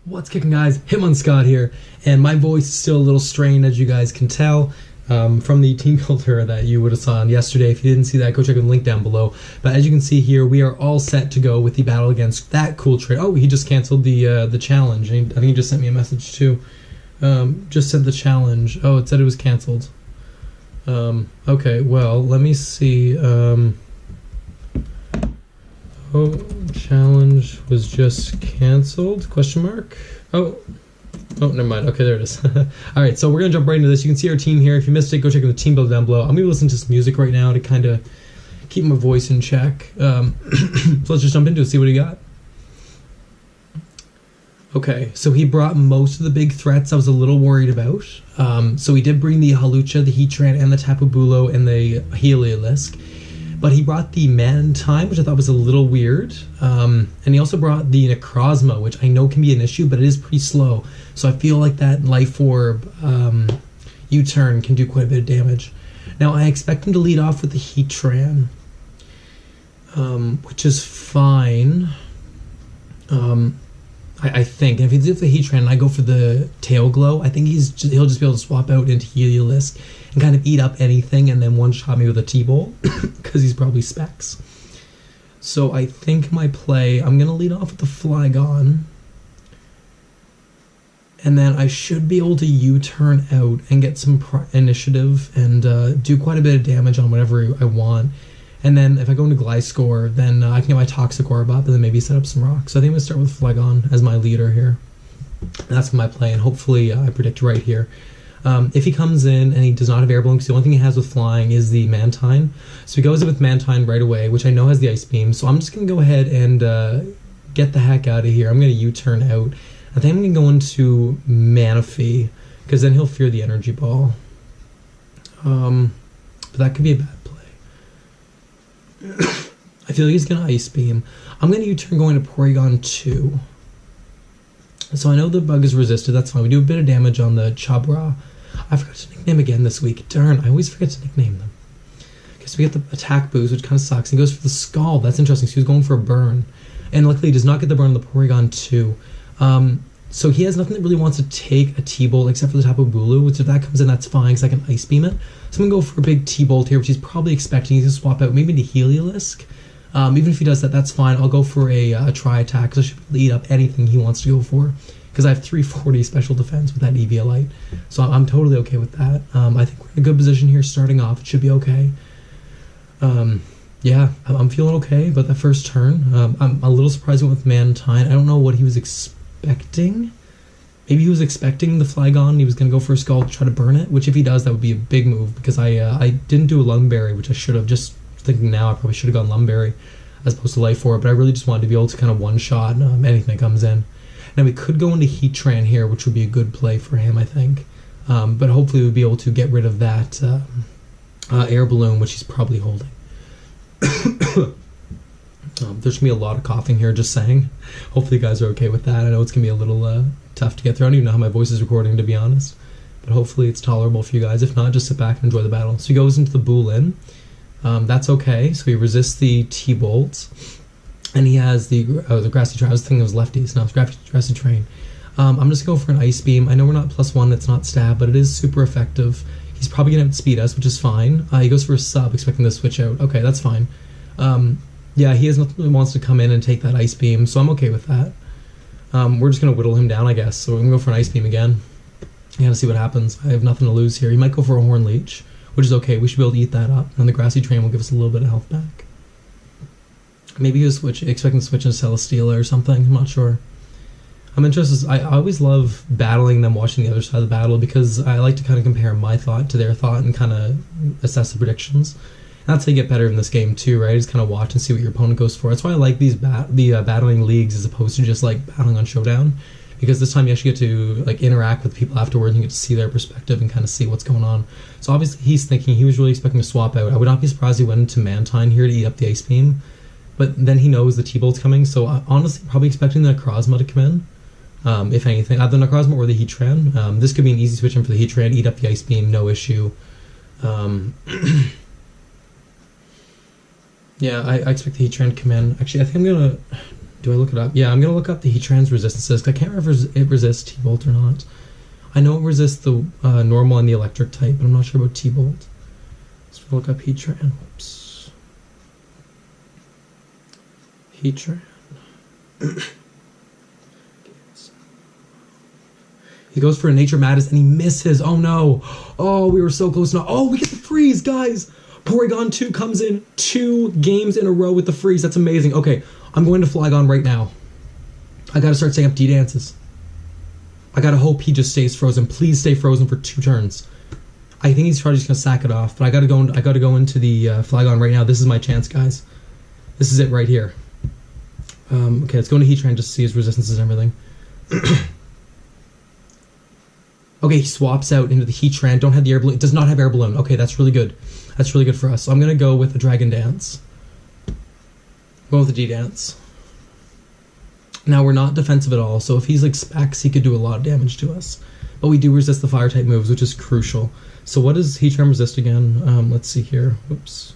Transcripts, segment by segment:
What's kicking, guys? HitmonScott here, and my voice is still a little strained, as you guys can tell, from the team builder that you would have saw yesterday. If you didn't see that, go check the link down below. But as you can see here, we are all set to go with the battle against that cool trade. Oh, he just canceled the challenge. I think he just sent me a message too. Just sent the challenge. Oh, it said it was canceled. Okay, well, let me see. Oh, challenge was just canceled? Question mark? Oh, never mind. Okay, there it is. All right, so we're gonna jump right into this. You can see our team here. If you missed it, go check out the team build down below. I'm gonna listen to some music right now to kind of keep my voice in check. So let's just jump into it, see what he got. Okay, so he brought most of the big threats I was a little worried about. So he did bring the Hawlucha, the Heatran, and the Tapu Bulu, and the Heliolisk. But he brought the Mantine, which I thought was a little weird. And he also brought the Necrozma, which I know can be an issue, but it is pretty slow. So I feel like that Life Orb U-turn can do quite a bit of damage. Now, I expect him to lead off with the Heatran, which is fine. I think. And if he does the Heatran and I go for the Tail Glow, I think he'll just be able to swap out into Heliolisk and kind of eat up anything and then one-shot me with a T-Bolt because he's probably Specs. So I think my play, I'm going to lead off with the Flygon. And then I should be able to U-turn out and get some initiative and do quite a bit of damage on whatever I want. And then if I go into Gliscor, then I can get my Toxic Orb up and then maybe set up some rocks. So I think I'm going to start with Flygon as my leader here. And that's my play, and hopefully I predict right here. If he comes in and he does not have Air Balloon, because the only thing he has with flying is the Mantine. So he goes in with Mantine right away, which I know has the Ice Beam. So I'm just going to go ahead and get the heck out of here. I'm going to U-turn out. I think I'm going to go into Manaphy, because then he'll fear the Energy Ball. But that could be a bad play. I feel like he's going to Ice Beam. I'm going to U-turn going to Porygon 2. So I know the bug is resisted, that's fine. We do a bit of damage on the Chabra. I forgot to nickname again this week. Darn, I always forget to nickname them. Okay, so we get the attack boost, which kind of sucks. He goes for the Scald. That's interesting. So he was going for a burn. And luckily he does not get the burn on the Porygon 2. So he has nothing that really wants to take a T-Bolt except for the Tapu Bulu, which if that comes in, that's fine because I can Ice Beam it. So I'm going to go for a big T-Bolt here, which he's probably expecting. He's going to swap out maybe into Heliolisk. Even if he does that, that's fine. I'll go for a Tri-Attack because I should lead up anything he wants to go for. Because I have 340 special defense with that Eviolite. So I'm totally okay with that. I think we're in a good position here starting off. It should be okay. Yeah, I'm feeling okay about that first turn. I'm a little surprised with Mantine. I don't know what he was expecting. Maybe he was expecting the Flygon. He was going to go for a Skull to try to burn it. Which if he does, that would be a big move. Because I didn't do a Lumberry, which I should have. Just thinking now, I probably should have gone Lumberry as opposed to Life Orb. But I really just wanted to be able to kind of one-shot anything that comes in. Now we could go into Heatran here, which would be a good play for him, I think. But hopefully we'll be able to get rid of that Air Balloon, which he's probably holding. There's going to be a lot of coughing here, just saying. Hopefully you guys are okay with that. I know it's going to be a little tough to get through. I don't even know how my voice is recording, to be honest. But hopefully it's tolerable for you guys. If not, just sit back and enjoy the battle. So he goes into the Bulin. That's okay. So he resists the T-Bolts. And he has the Grassy Train. I was thinking it was lefties. No, it's Grassy Train. I'm just going to go for an Ice Beam. I know we're not +1, it's not stab, but it is super effective. He's probably going to outspeed us, which is fine. He goes for a sub, expecting to switch out. Okay, that's fine. Yeah, he has nothing that wants to come in and take that Ice Beam, so I'm okay with that. We're just going to whittle him down, I guess. So we're going to go for an Ice Beam again. I gotta see what happens. I have nothing to lose here. He might go for a Horn Leech, which is okay. We should be able to eat that up. And the Grassy Train will give us a little bit of health back. Maybe he was expecting to switch into Celesteela or something. I'm not sure. I'm interested. I always love battling them, watching the other side of the battle, because I like to kind of compare my thought to their thought and kind of assess the predictions. And that's how you get better in this game too, right? Just kind of watch and see what your opponent goes for. That's why I like these battling leagues as opposed to just like battling on Showdown, because this time you actually get to like interact with people afterwards and you get to see their perspective and kind of see what's going on. So obviously he's thinking, he was really expecting to swap out. I would not be surprised he went into Mantine here to eat up the Ice Beam. But then he knows the T-Bolt's coming, so honestly, probably expecting the Necrozma to come in, if anything. Either the Necrozma or the Heatran. This could be an easy switch in for the Heatran, eat up the Ice Beam, no issue. Yeah, I expect the Heatran to come in. Actually, I think I'm going to Do I look it up? Yeah, I'm going to look up the Heatran's resistances. I can't remember if it resists T-Bolt or not. I know it resists the normal and the electric type, but I'm not sure about T-Bolt. Let's look up Heatran. Whoops. Heatran. He goes for a Nature Madness and he misses. Oh no. Oh, we were so close now. Oh, we get the freeze, guys. Porygon 2 comes in 2 games in a row with the freeze. That's amazing. Okay, I'm going to Flygon right now. I gotta start setting up D-Dances. I gotta hope he just stays frozen. Please stay frozen for 2 turns. I think he's probably just gonna sack it off, but I gotta go into the Flygon right now. This is my chance, guys. This is it right here. Okay, let's go into Heatran just to see his resistances and everything. Okay, he swaps out into the Heatran. Don't have the air balloon. It does not have air balloon. Okay, that's really good. That's really good for us. So I'm gonna go with a Dragon Dance. Go with the D-Dance. Now we're not defensive at all, so if he's like Specs, he could do a lot of damage to us. But we do resist the fire type moves, which is crucial. So what does Heatran resist again? Let's see here. Whoops.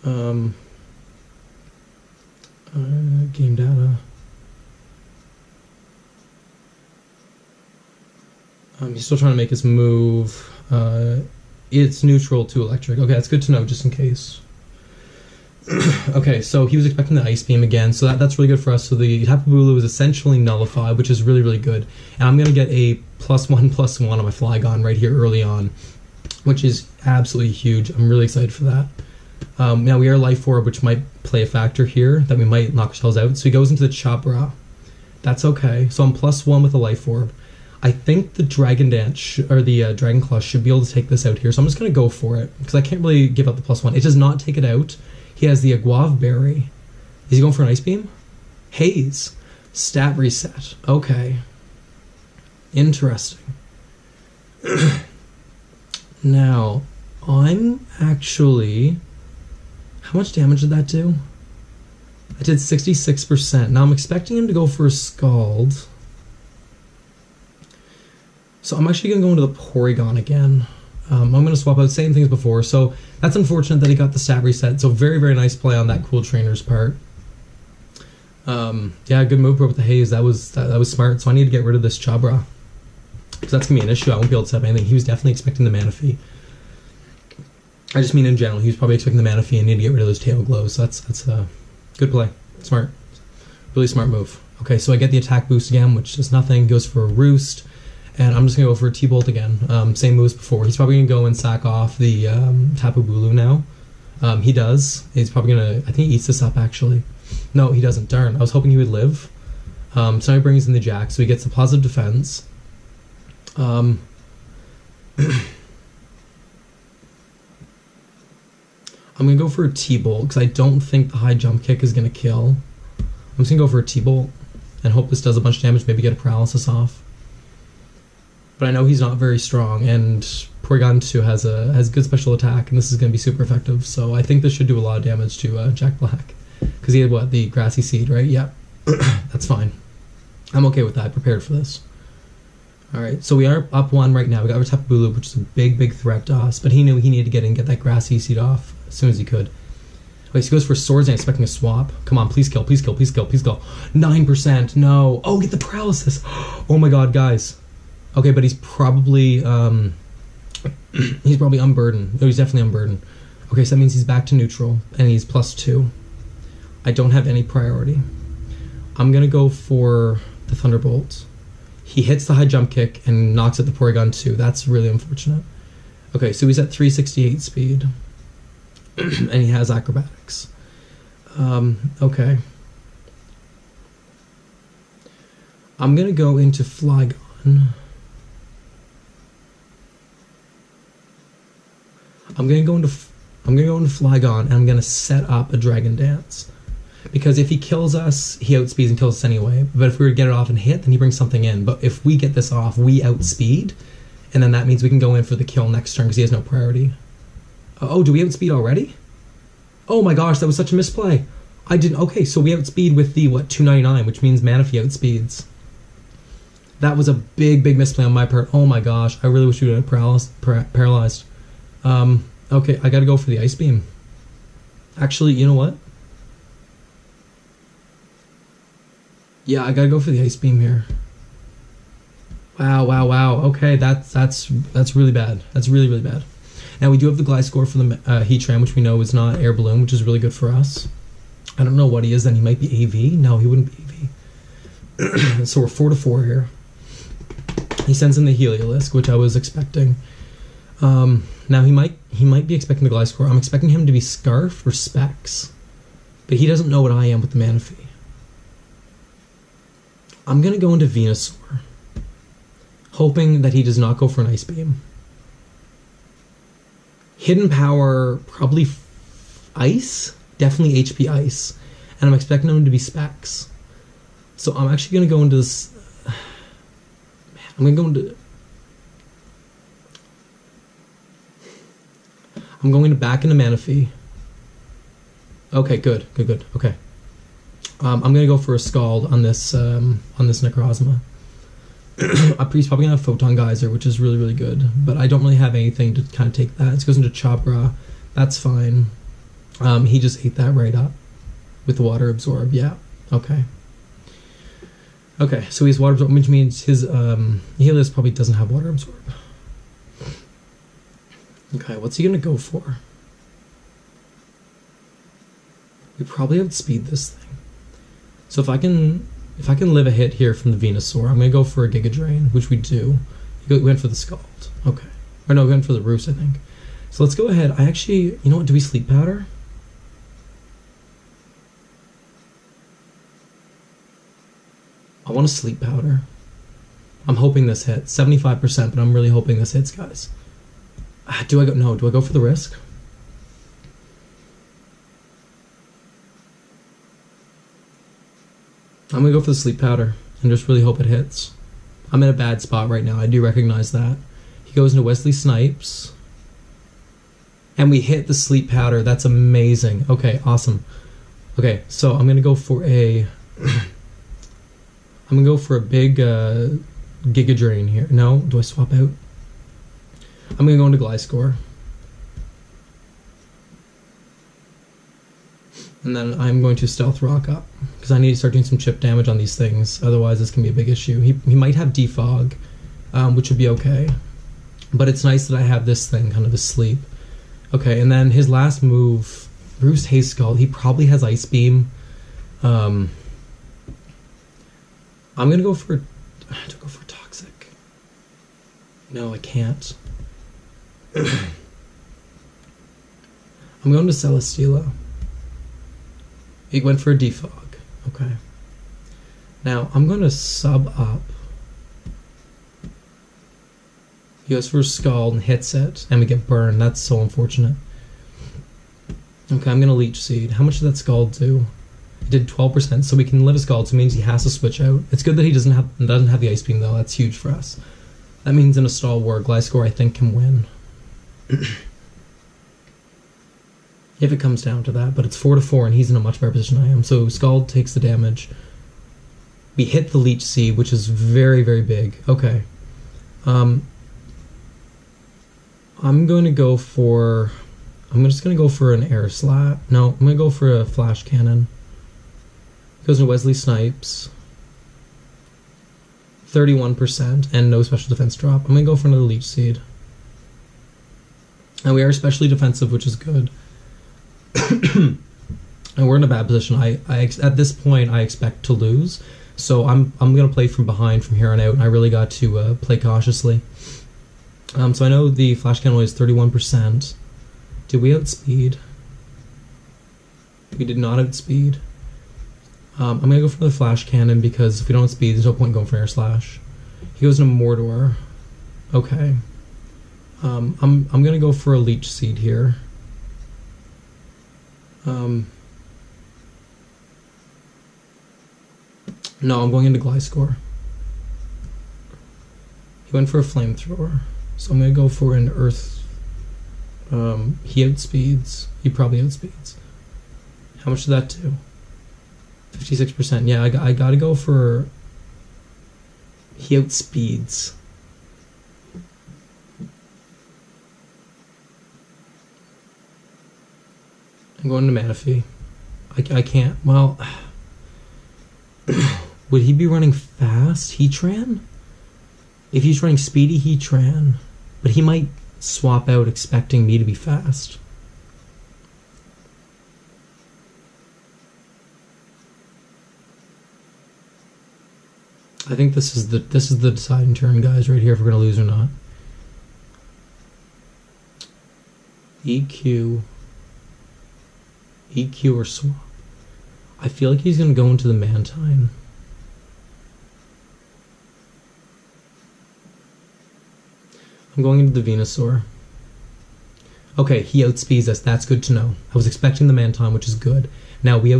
Game data. He's still trying to make his move. It's neutral to electric. Okay, that's good to know, just in case. Okay, so he was expecting the Ice Beam again, so that's really good for us. So the Tapu Bulu is essentially nullified, which is really, really good. And I'm going to get a +1/+1 on my Flygon right here early on, which is absolutely huge. I'm really excited for that. Now we are Life Orb, which might play a factor here, that we might knock ourselves out. So he goes into the Chopra. That's okay. So I'm +1 with the Life Orb. I think the Dragon Dance, or the Dragon Claw should be able to take this out here, so I'm just going to go for it, because I can't really give up the +1. It does not take it out. He has the Aguav Berry. Is he going for an Ice Beam? Haze. Stat Reset. Okay. Interesting. Now, I'm actually... How much damage did that do? I did 66%. Now I'm expecting him to go for a Scald. So I'm actually going to go into the Porygon again. I'm going to swap out, same things before. So that's unfortunate that he got the stat reset. So very, very nice play on that Cool Trainer's part. Yeah, good move with the Haze. That was smart. So I need to get rid of this Chabra, because that's going to be an issue. I won't be able to set up anything. He was definitely expecting the Manaphy. I just mean in general. He was probably expecting the Manaphy and need to get rid of those Tail Glows. So that's a good play. Smart. Really smart move. Okay, so I get the attack boost again, which does nothing. Goes for a Roost. And I'm just going to go for a T-Bolt again. Same moves before. He's probably going to go and sack off the Tapu Bulu now. He does. He's probably going to... I think he eats this up, actually. No, he doesn't. Darn. I was hoping he would live. So now he brings in the Jack. So he gets a positive defense. I'm going to go for a T-Bolt, because I don't think the high jump kick is going to kill. I'm just going to go for a T-Bolt and hope this does a bunch of damage, maybe get a paralysis off. But I know he's not very strong, and Porygon 2 has good special attack, and this is going to be super effective. So I think this should do a lot of damage to Jack Black, because he had what, the Grassy Seed, right? Yep, that's fine. I'm okay with that. I prepared for this. All right, so we are up 1 right now. We got our Tapu Bulu, which is a big, big threat to us, but he knew he needed to get in and get that Grassy Seed off as soon as he could. Okay, so he goes for Swords and expecting a swap. Come on, please kill, please kill, please kill, please kill. 9%, no. Oh, get the paralysis. Oh my god, guys. Okay, but he's probably unburdened. No, he's definitely unburdened. Okay, so that means he's back to neutral, and he's +2. I don't have any priority. I'm gonna go for the Thunderbolt. He hits the high jump kick and knocks out the Porygon 2. That's really unfortunate. Okay, so he's at 368 speed, and he has acrobatics. Okay. I'm gonna go into Flygon. I'm gonna go into Flygon, and I'm gonna set up a Dragon Dance, because if he kills us, he outspeeds and kills us anyway. But if we were to get it off and hit, then he brings something in. But if we get this off, we outspeed, and then that means we can go in for the kill next turn because he has no priority. Oh, do we outspeed already? Oh my gosh, that was such a misplay. I didn't. Okay, so we outspeed with the 299, which means Manaphy outspeeds. That was a big, big misplay on my part. Oh my gosh, I really wish we would have paralyzed. Okay, I gotta go for the Ice Beam. Actually, you know what? Yeah, I gotta go for the Ice Beam here. Wow, wow, wow. Okay, that's really bad. That's really, really bad. Now we do have the Gliscor for the Heatran, which we know is not Air Balloon, which is really good for us. I don't know what he is then. He might be AV? No, he wouldn't be AV. So we're 4-4 here. He sends in the Heliolisk, which I was expecting. Now he might be expecting the Gliscor. I'm expecting him to be Scarf or Specs. But he doesn't know what I am with the Manaphy. I'm going to go into Venusaur, hoping that he does not go for an Ice Beam. Hidden Power, probably Ice? Definitely HP Ice. And I'm expecting him to be Specs. So I'm actually going to go into this... I'm going to back into Manaphy. Okay, good. Okay. I'm going to go for a Scald on this Necrozma. He's probably going to have Photon Geyser, which is really, really good. But I don't really have anything to kind of take that. It goes into Chopra. That's fine. He just ate that right up with the Water Absorb. Yeah. Okay. Okay, so he has Water Absorb, which means his Helios probably doesn't have Water Absorb. Okay, what's he going to go for? We probably outspeed this thing. So if I can live a hit here from the Venusaur, I'm going to go for a Giga Drain, which we do. We went for the Scald. Okay. Or no, we went for the Roost, I think. So let's go ahead. I actually... You know what? Do we Sleep Powder? I want to Sleep Powder. I'm hoping this hits. 75%, but I'm really hoping this hits, guys. Do I go for the risk? I'm going to go for the Sleep Powder and just really hope it hits. I'm in a bad spot right now. I do recognize that. He goes into Wesley Snipes. And we hit the Sleep Powder. That's amazing. Okay, awesome. Okay, so I'm going to go for a... I'm going to go for a big Giga Drain here. No? Do I swap out? I'm going to go into Gliscor. And then I'm going to Stealth Rock up, because I need to start doing some chip damage on these things. Otherwise, this can be a big issue. He might have Defog, which would be okay. But it's nice that I have this thing kind of asleep. Okay, and then his last move, Roost Haze Skull, he probably has Ice Beam. I'm going to go for... I have to go for Toxic. No, I can't. I'm going to Celesteela. He went for a Defog. Okay. Now, I'm going to sub up. He goes for a Scald and hits it, and we get burned. That's so unfortunate. Okay, I'm going to Leech Seed. How much did that Scald do? It did 12%, so we can live a Scald, so it means he has to switch out. It's good that he doesn't have the Ice Beam, though. That's huge for us. That means in a stall war, Gliscor, I think, can win. If it comes down to that, but it's 4-4 and he's in a much better position than I am. So Scald takes the damage. We hit the Leech Seed, which is very, very big. Okay. I'm going to go for... I'm just going to go for an Air Slap. No, I'm going to go for a Flash Cannon. Goes to Wesley Snipes. 31% and no special defense drop. I'm going to go for another Leech Seed. And we are especially defensive, which is good. And we're in a bad position. At this point, I expect to lose. So I'm going to play from behind from here on out, and I really got to play cautiously. So I know the Flash Cannon is 31%. Did we outspeed? We did not outspeed. I'm going to go for the Flash Cannon, because if we don't outspeed, there's no point in going for Air Slash. He goes into Mordor. Okay. I'm going to go for a Leech Seed here. No, I'm going into Gliscor. He went for a Flamethrower. So I'm going to go for an Earth. He outspeeds. He probably outspeeds. How much did that do? 56%. Yeah, I gotta go for... He outspeeds. I'm going to Manaphy. I can't... Well... Would he be running fast Heatran? If he's running speedy Heatran, but he might swap out expecting me to be fast. I think this is the deciding turn, guys, right here, if we're gonna lose or not. EQ or swap. I feel like he's gonna go into the Mantine. I'm going into the Venusaur. Okay, he outspeeds us. That's good to know. I was expecting the Mantine, which is good. Now we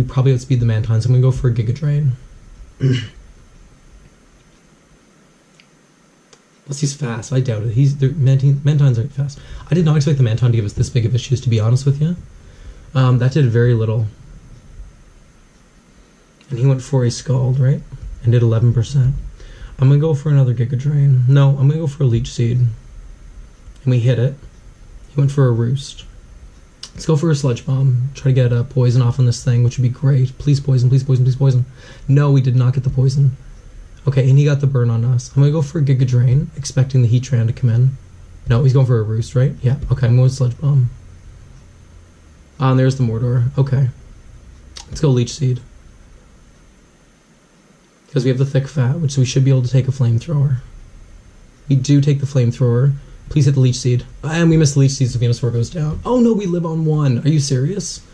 probably outspeed the Mantine, so I'm gonna go for a Giga Drain. Unless he's fast. I doubt it. Mantines aren't fast. I did not expect the Mantine to give us this big of issues, to be honest with you. That did very little. And he went for a Scald, right? And did 11%. I'm going to go for another Giga Drain. No, I'm going to go for a Leech Seed. And we hit it. He went for a Roost. Let's go for a Sludge Bomb. Try to get a poison off on this thing, which would be great. Please poison, please poison, please poison. No, we did not get the poison. Okay, and he got the burn on us. I'm going to go for a Giga Drain, expecting the Heatran to come in. No, he's going for a Roost, right? Yeah, okay, I'm going with Sludge Bomb. And there's the Mordor. Okay. Let's go Leech Seed. Because we have the thick fat, which we should be able to take a Flamethrower. We do take the Flamethrower. Please hit the Leech Seed. And we missed the Leech Seed, so Venusaur goes down. Oh no, we live on 1. Are you serious?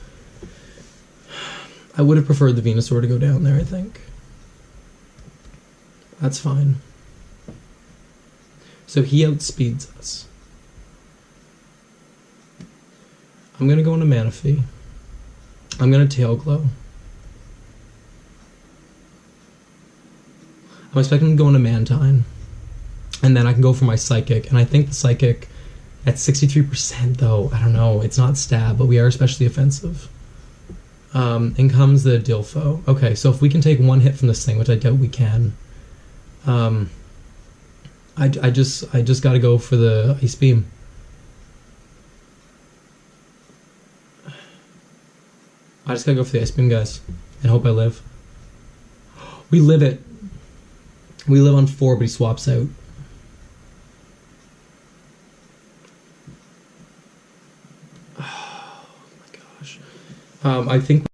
I would have preferred the Venusaur to go down there, I think. That's fine. So he outspeeds us. I'm going to go into Manaphy. I'm going to Tail Glow. I'm expecting to go into Mantine. And then I can go for my Psychic. And I think the Psychic at 63% though, I don't know, it's not stab, but we are especially offensive. In comes the Dilfo. Okay, so if we can take one hit from this thing, which I doubt we can, I just gotta go for the Ice Beam. I just gotta go for the Ice Beam, guys, and hope I live. We live it. We live on 4, but he swaps out. Oh my gosh. I think